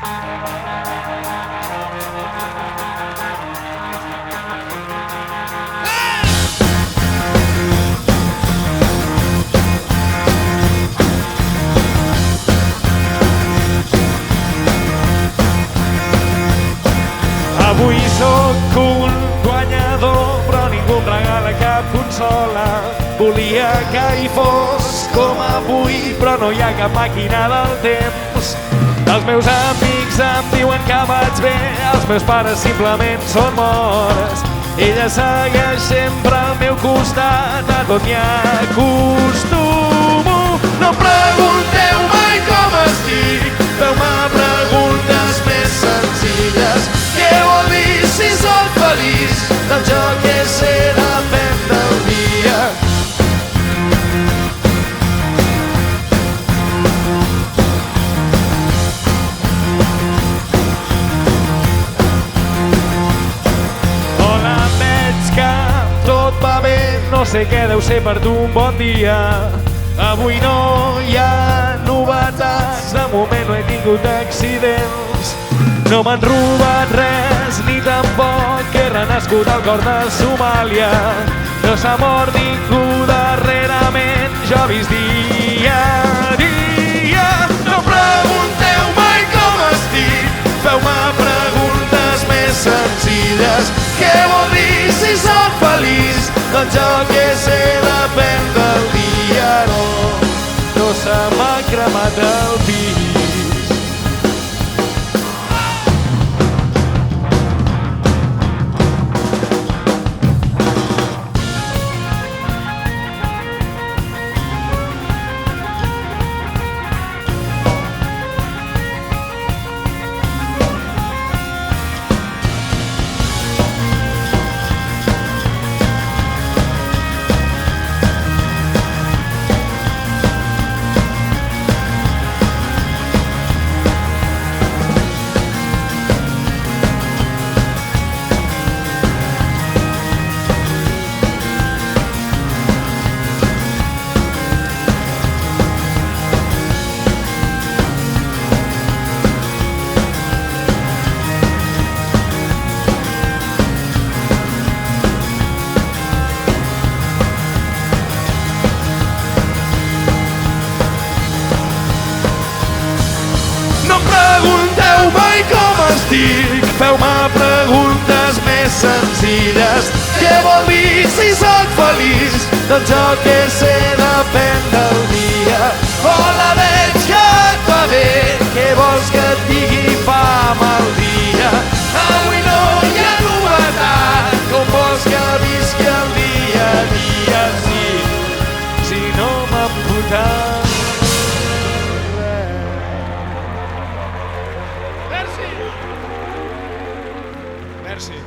Avui sóc un guanyador, però ningú em regala cap consola. Volia que hi fos com avui, però no hi ha cap màquina del temps. Els meus amics em diuen que vaig bé, els meus pares simplement són morts. Ella segueix sempre al meu costat, a tot m'hi acostumo. No pregunteu mai com estic, feu-me preguntes més senzilles. Què vol dir si soc feliç? Doncs jo què sé, depèn del dia. Hola, veig que tot va bé, no sé què deu ser per tu un bon dia. Avui no hi ha novetats, de moment no he tingut accidents. No m'han robat res, ni tampoc he renascut al cor de Somàlia. No s'ha mort ningú darrerament, jo he vist dia a dia. No pregunteu mai com estic, feu-me preguntes més senzilles. Què vol dir si soc feliç? Doncs jo què sé, depèn del dia. No se m'ha cremat el pis. Pregunteu mai com estic, feu-me preguntes més senzilles. Què vol dir si soc feliç? Doncs jo què sé, depèn del dia. Hola, veig que et va bé, què vols que et digui, fa mal dia. Avui no hi ha novetat, com vols que visqui el dia a dia, si no m'han votat. Merci.